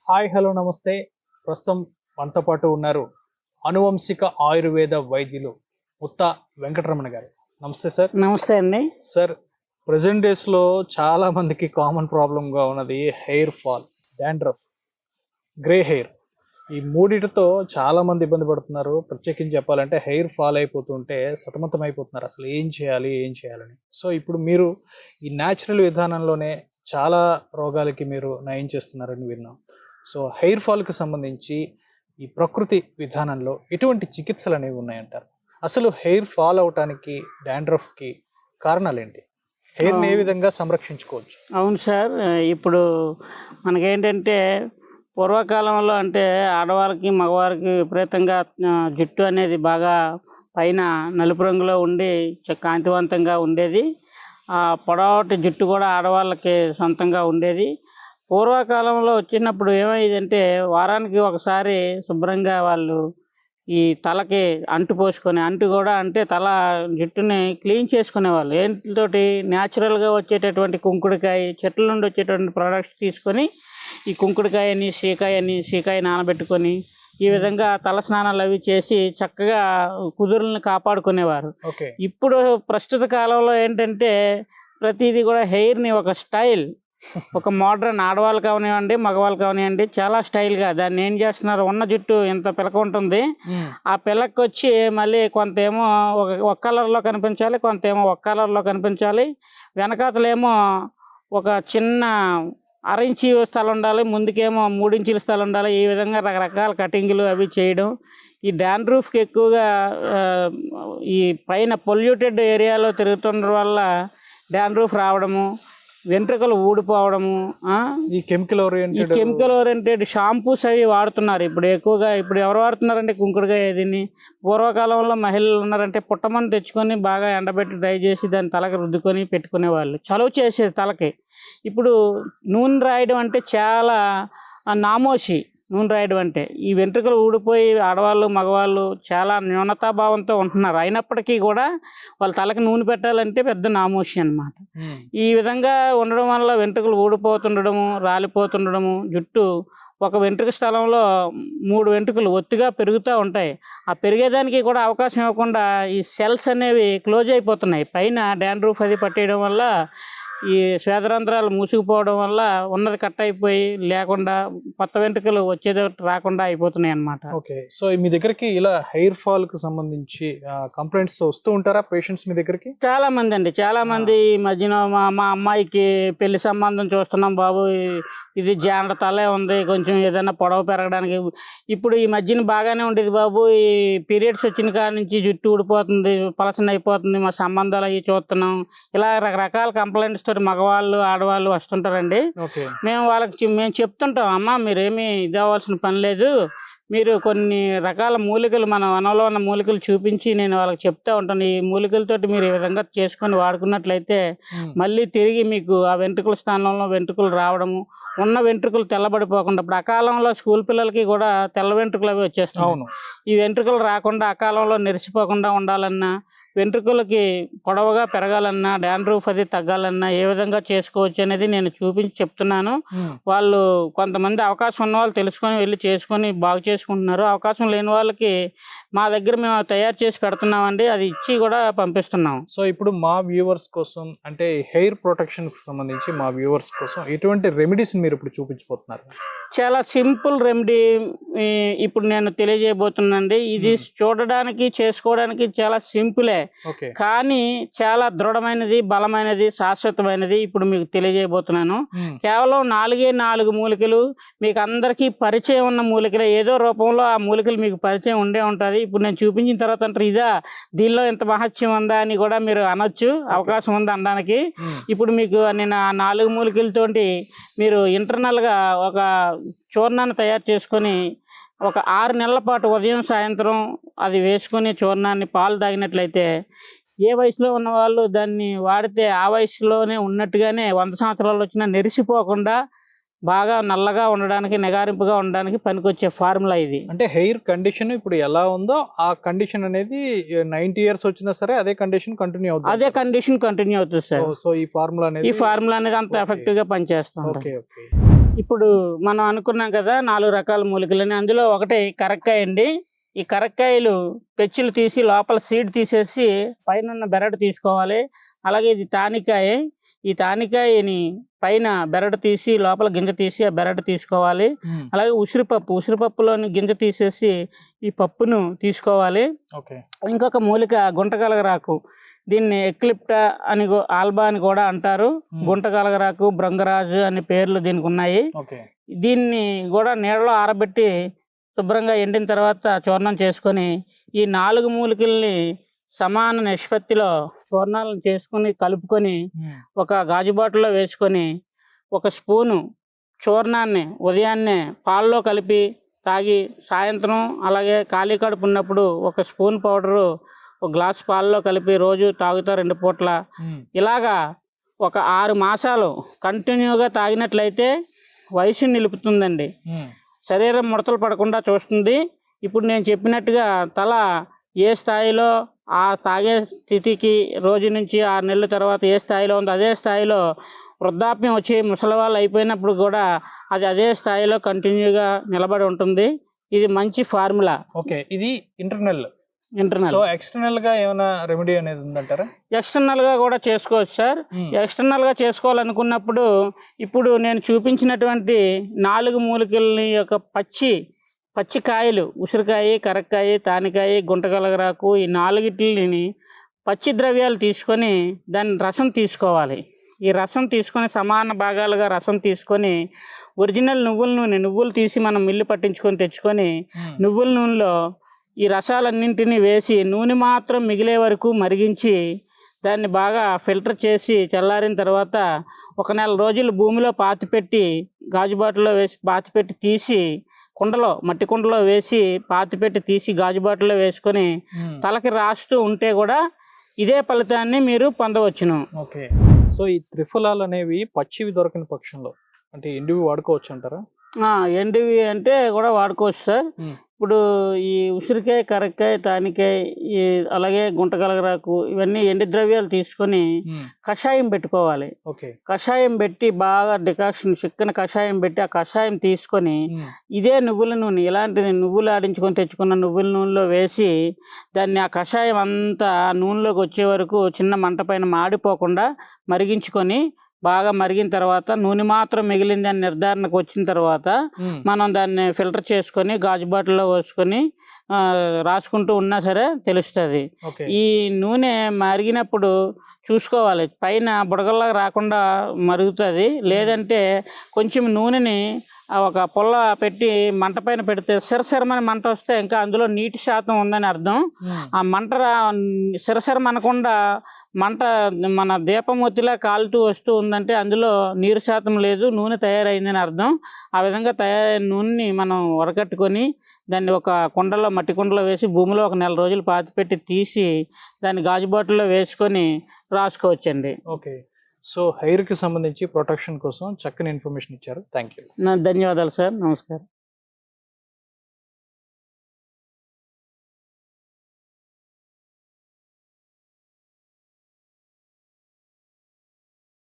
Hi hello నమస్తే. ప్రస్తుతం మనతో పాటు ఉన్నారు అనువంశిక ఆయుర్వేద వైద్యులు ముత్త వెంకటరమణ గారు. నమస్తే సార్. నమస్తే అండి సార్, ప్రజెంట్ డేస్లో చాలా మందికి కామన్ ప్రాబ్లంగా ఉన్నది hair fall, dandruff, grey hair. ఈ మూడిటితో చాలా మంది ఇబ్బంది పడుతున్నారు. ప్రత్యేకించి చెప్పాలంటే హెయిర్ ఫాల్ అయిపోతుంటే సతమతం అయిపోతున్నారు, అసలు ఏం చేయాలని. సో ఇప్పుడు మీరు ఈ న్యాచురల్ విధానంలోనే చాలా రోగాలకి మీరు నయం చేస్తున్నారని విన్నాం. సో హెయిర్ ఫాల్కి సంబంధించి ఈ ప్రకృతి విధానంలో ఎటువంటి చికిత్సలు అనేవి ఉన్నాయంటారు? అసలు హెయిర్ ఫాల్ అవటానికి, డాండ్రఫ్కి కారణాలు ఏంటి? హెయిర్ని ఏ విధంగా సంరక్షించుకోవచ్చు? అవును సార్, ఇప్పుడు మనకేంటంటే పూర్వకాలంలో అంటే ఆడవాళ్ళకి మగవారికి విపరీతంగా జుట్టు అనేది బాగా పైన నలుపు రంగులో ఉండి కాంతివంతంగా ఉండేది. పొడవాటి జుట్టు కూడా ఆడవాళ్ళకి సొంతంగా ఉండేది. పూర్వకాలంలో వచ్చినప్పుడు ఏమైందంటే వారానికి ఒకసారి శుభ్రంగా వాళ్ళు ఈ తలకి అంటు పోసుకొని, అంటు కూడా అంటే తల జుట్టుని క్లీన్ చేసుకునేవాళ్ళు. ఏంటితోటి న్యాచురల్గా వచ్చేటటువంటి కుంకుడుకాయ, చెట్ల నుండి వచ్చేటువంటి ప్రొడక్ట్స్ తీసుకొని ఈ కుంకుడుకాయని, సీకాయ నానబెట్టుకొని ఈ విధంగా తల స్నానాలు అవి చేసి చక్కగా కుదురులను కాపాడుకునేవారు. ఇప్పుడు ప్రస్తుత కాలంలో ఏంటంటే ప్రతిదీ కూడా హెయిర్ని ఒక స్టైల్, ఒక మోడ్రన్, ఆడవాళ్ళు కావనివ్వండి మగవాళ్ళు కావనివ్వండి, చాలా స్టైల్గా దాన్ని ఏం చేస్తున్నారు, ఉన్న జుట్టు ఇంత పిలక ఉంటుంది, ఆ పిలక వచ్చి మళ్ళీ కొంత ఏమో ఒక కలర్లో కనిపించాలి, కొంత ఏమో ఒక కలర్లో కనిపించాలి, వెనకాతలేమో ఒక చిన్న 1.5 ఇంచు స్థలం ఉండాలి, ముందుకేమో 3 ఇంచుల స్థలం ఉండాలి. ఈ విధంగా రకరకాల కటింగ్లు అవి చేయడం. ఈ డాండ్రఫ్కి ఎక్కువగా ఈ పైన పొల్యూటెడ్ ఏరియాలో తిరుగుతుండడం వల్ల డాండ్రఫ్ రావడము, వెంట్రుకలు ఊడిపోవడము, ఈ కెమికల్ ఓరియంటెడ్ షాంపూస్ అవి వాడుతున్నారు ఇప్పుడు ఎక్కువగా. ఇప్పుడు ఎవరు వాడుతున్నారంటే కుంకుడుకాయ దీన్ని. పూర్వకాలంలో మహిళలు ఉన్నారంటే పుట్టమని తెచ్చుకొని బాగా ఎండబెట్టి డ్రై చేసి దాన్ని తలకి రుద్దుకొని పెట్టుకునేవాళ్ళు, చలువ చేసేది తలకి. ఇప్పుడు నూనె రాయడం అంటే చాలా నామోషి. నూనె రాయడం అంటే ఈ వెంట్రుకలు ఊడిపోయి ఆడవాళ్ళు మగవాళ్ళు చాలా న్యూనతాభావంతో ఉంటున్నారు. అయినప్పటికీ కూడా వాళ్ళ తలకి నూనె పెట్టాలంటే పెద్ద నామోషి అన్నమాట. ఈ విధంగా ఉండడం వల్ల వెంట్రుకలు ఊడిపోతుండడము, రాలిపోతుండడము, జుట్టు ఒక వెంట్రుక స్థలంలో 3 వెంట్రుకలు ఒత్తిగా పెరుగుతూ ఉంటాయి. ఆ పెరిగేదానికి కూడా అవకాశం ఇవ్వకుండా ఈ సెల్స్ అనేవి క్లోజ్ అయిపోతున్నాయి. పైన డాండ్రఫ్ అది పట్టేయడం వల్ల ఈ శ్వేతరంధ్రాలు మూసుకుపోవడం వల్ల ఉన్నది కట్ అయిపోయి లేకుండా కొత్త వెంట్రుకలు వచ్చేది రాకుండా అయిపోతున్నాయి అన్నమాట. ఓకే, సో మీ దగ్గరికి ఇలా హెయిర్ ఫాల్ కు సంబంధించి కంప్లైంట్స్ వస్తూ ఉంటారా పేషెంట్స్ మీ దగ్గరికి? చాలా మంది ఈ మధ్యన మా అమ్మాయికి పెళ్లి సంబంధం చూస్తున్నాం బాబు, ఇది జాండ్ర తలే ఉంది, కొంచెం ఏదైనా పొడవు పెరగడానికి. ఇప్పుడు ఈ మధ్యన బాగానే ఉండేది బాబు, ఈ పీరియడ్స్ వచ్చిన కాడ నుంచి జుట్టు ఊడిపోతుంది, పలసన అయిపోతుంది, మా సంబంధాలు అవి చూస్తున్నాం. ఇలా రకరకాల కంప్లైంట్స్ తోటి మగవాళ్ళు ఆడవాళ్ళు వస్తుంటారండి. మేము చెప్తుంటాం, అమ్మ మీరేమీ ఇది అవ్వాల్సిన పని లేదు, మీరు కొన్ని రకాల మూలికలు మన వనంలో ఉన్న మూలికలు చూపించి నేను వాళ్ళకి చెప్తా ఉంటాను. ఈ మూలికలతోటి మీరు ఈ విధంగా చేసుకొని వాడుకున్నట్లయితే మళ్ళీ తిరిగి మీకు ఆ వెంట్రుకల స్థానంలో వెంట్రుకలు రావడము, ఉన్న వెంట్రుకలు తెల్లబడిపోకుండా. ఇప్పుడు అకాలంలో స్కూల్ పిల్లలకి కూడా తెల్ల వెంట్రుకలు అవి వచ్చేస్తాయి. ఈ వెంట్రుకలు రాకుండా అకాలంలో నెరిసిపోకుండా ఉండాలన్నా, వెంట్రుకలకి పొడవుగా పెరగాలన్నా, డాండ్రఫ్ అది తగ్గాలన్నా ఏ విధంగా చేసుకోవచ్చు అనేది నేను చూపించి చెప్తున్నాను. వాళ్ళు కొంతమంది అవకాశం ఉన్న వాళ్ళు తెలుసుకొని వెళ్ళి చేసుకొని బాగు చేసుకుంటున్నారు. అవకాశం లేని వాళ్ళకి మా దగ్గర మేము తయారు చేసి పెడుతున్నామండి, అది ఇచ్చి కూడా పంపిస్తున్నాం. సో ఇప్పుడు మా వ్యూవర్స్ కోసం అంటే హెయిర్ ప్రొటెక్షన్స్ సంబంధించి మా వ్యూవర్స్ కోసం ఎటువంటి రెమెడీస్ మీరు ఇప్పుడు చూపించబోతున్నారు? చాలా సింపుల్ రెమెడీ ఇప్పుడు నేను తెలియజేయబోతున్నానండి. ఇది చూడడానికి చేసుకోవడానికి చాలా సింపులే, కానీ చాలా దృఢమైనది, బలమైనది, శాశ్వతమైనది. ఇప్పుడు మీకు తెలియజేయబోతున్నాను. కేవలం 4 మూలికలు, మీకు అందరికీ పరిచయం ఉన్న మూలికలే. ఏదో రూపంలో ఆ మూలికలు మీకు పరిచయం ఉండే ఉంటుంది. ఇప్పుడు నేను చూపించిన తర్వాత అంటారు, ఇదా దీనిలో ఎంత మహత్యం ఉందా అని కూడా మీరు అనొచ్చు, అవకాశం ఉంది అనడానికి. ఇప్పుడు మీకు నేను ఆ 4 మూలికలతోటి మీరు ఇంటర్నల్గా ఒక చూర్ణాన్ని తయారు చేసుకొని ఒక 6 నెలల పాటు ఉదయం సాయంత్రం అది వేసుకొని చూర్ణాన్ని పాలు తాగినట్లయితే ఏ వయసులో ఉన్న వాళ్ళు దాన్ని వాడితే ఆ వయసులోనే ఉన్నట్టుగానే 100 సంవత్సరాలు వచ్చినా నెరిసిపోకుండా బాగా నల్లగా ఉండడానికి, నిగారింపుగా ఉండడానికి పనికొచ్చే ఫార్ములా ఇది. అంటే హెయిర్ కండిషన్ ఇప్పుడు ఎలా ఉందో ఆ కండిషన్ అనేది 90 ఇయర్స్ వచ్చినా సరే అదే కండిషన్ కంటిన్యూ అవుతుంది సార్. సో ఈ ఫార్ములా అనేది అంత ఎఫెక్టివ్ గా పనిచేస్తుంది. ఇప్పుడు మనం అనుకున్నాం కదా 4 రకాల మూలికలని, అందులో ఒకటి కరక్కాయ అండి. ఈ కరక్కాయలు పెచ్చులు తీసి లోపల సీడ్ తీసేసి పైన బెరడు తీసుకోవాలి. అలాగే ఇది తానికాయ. ఈ తానికాయని పైన బెరడు తీసి లోపల గింజ తీసి ఆ బెరడు తీసుకోవాలి. అలాగే ఉసిరిపప్పులోని గింజ తీసేసి ఈ పప్పును తీసుకోవాలి. ఇంకొక మూలిక గుంటగలగరాకు. దీన్ని ఎక్లిప్టా అని ఆల్బా అని కూడా అంటారు. గుంటగలగరాకు, భృంగరాజు అనే పేర్లు దీనికి ఉన్నాయి. దీన్ని కూడా నీడలో ఆరబెట్టి శుభ్రంగా ఎండిన తర్వాత చూర్ణం చేసుకొని ఈ 4 మూలికల్ని సమాన నిష్పత్తిలో చూర్ణాలను చేసుకొని కలుపుకొని ఒక గాజు బాటిల్లో వేసుకొని 1 స్పూను చూర్ణాన్ని ఉదయాన్నే పాలలో కలిపి తాగి, సాయంత్రం అలాగే ఖాళీ కడుపు ఉన్నప్పుడు 1 స్పూన్ పౌడరు 1 గ్లాస్ పాలలో కలిపి రోజు తాగుతారు 2 పూట్ల. ఇలాగా ఒక 6 మాసాలు కంటిన్యూగా తాగినట్లయితే వయసు నిలుపుతుందండి. శరీరం ముడతలు పడకుండా చూస్తుంది. ఇప్పుడు నేను చెప్పినట్టుగా తల ఏ స్థాయిలో ఆ తాగే స్థితికి రోజు నుంచి 6 నెలల తర్వాత ఏ స్థాయిలో ఉందో అదే స్థాయిలో వృద్ధాప్యం వచ్చి ముసలి వాళ్ళు అయిపోయినప్పుడు కూడా అది అదే స్థాయిలో కంటిన్యూగా నిలబడి ఉంటుంది. ఇది మంచి ఫార్ములా. ఓకే, ఇది ఇంటర్నల్. సో ఎక్స్టర్నల్ గా ఏమైనా రెమెడీ అనేది ఉందంటారా? ఎక్స్టర్నల్ గా కూడా చేసుకోవచ్చు సార్. ఎక్స్టర్నల్ గా చేసుకోవాలనుకున్నప్పుడు ఇప్పుడు నేను చూపించినటువంటి 4 మూలికలని యొక్క పచ్చి కాయలు, ఉసిరికాయ, కరక్కాయ, తానికాయ, గుంటగలగరాకు, ఈ 4టిని పచ్చి ద్రవ్యాలు తీసుకొని దాని రసం తీసుకోవాలి. ఈ రసం తీసుకొని సమాన భాగాలుగా రసం తీసుకొని ఒరిజినల్ నువ్వులు తీసి మనం మిల్లు పట్టించుకొని తెచ్చుకొని నువ్వుల నూనెలో ఈ రసాలన్నింటినీ వేసి నూనె మాత్రం మిగిలే వరకు మరిగించి దాన్ని బాగా ఫిల్టర్ చేసి చల్లారిన తర్వాత 1 నెల రోజులు భూమిలో పాతిపెట్టి గాజు బాటిల్లో వేసి పాతిపెట్టి తీసి మట్టి కుండలో వేసి పాతిపెట్టి తీసి గాజు బాటిల్లో వేసుకొని తలకి రాస్తూ ఉంటే కూడా ఇదే ఫలితాన్ని మీరు పొందవచ్చును. ఓకే, సో ఈ త్రిఫలాలు అనేవి పచ్చివి దొరకని పక్షంలో అంటే ఎండివి వాడుకోవచ్చు అంటారా? ఎండివి అంటే కూడా వాడుకోవచ్చు సార్. ఇప్పుడు ఈ ఉసిరికాయ, కరక్కాయ, తానికాయ, అలాగే గుంటగలగరాకు ఇవన్నీ ఎండి ద్రవ్యాలు తీసుకొని కషాయం పెట్టుకోవాలి. కషాయం పెట్టి బాగా డికాక్షన్ చిక్కన కషాయం పెట్టి ఆ కషాయం తీసుకొని ఇదే నువ్వుల నూనె, ఇలాంటి నువ్వులు ఆడించుకొని తెచ్చుకున్న నువ్వుల నూనెలో వేసి దాన్ని ఆ కషాయం అంతా నూనెలోకి వచ్చే వరకు చిన్న మంట పైన మాడిపోకుండా మరిగించుకొని బాగా మరిగిన తర్వాత నూనె మాత్రం మిగిలింది అని నిర్ధారణకు వచ్చిన తర్వాత మనం దాన్ని ఫిల్టర్ చేసుకొని గాజు బాటిల్లో పోసుకొని రాసుకుంటూ ఉన్నా సరే తెలుస్తుంది. ఈ నూనె మరిగినప్పుడు చూసుకోవాలి, పైన బుడగల్లా రాకుండా మరుగుతుంది. లేదంటే కొంచెం నూనెని ఒక పుల్ల పెట్టి మంట పైన పెడితే సిరసిరమని మంట వస్తే ఇంకా అందులో నీటి శాతం ఉందని అర్థం. ఆ మంట సిరసిరమనకుండా మంట మన దీపమొత్తిలా కాలుతూ వస్తూ ఉందంటే అందులో నీరు శాతం లేదు, నూనె తయారైందని అర్థం. ఆ విధంగా తయారైన నూనెని మనం వడకట్టుకొని దాన్ని ఒక కుండలో, మట్టి కుండలో వేసి భూమిలో 1 నెల రోజులు పాతిపెట్టి తీసి దాన్ని గాజు బాటిల్లో వేసుకొని రాసుకోవచ్చండి. ఓకే, సో హెయిర్కి సంబంధించి ప్రొటెక్షన్ కోసం చక్కని ఇన్ఫర్మేషన్ ఇచ్చారు. Thank you. ధన్యవాదాలు సార్. నమస్కారం.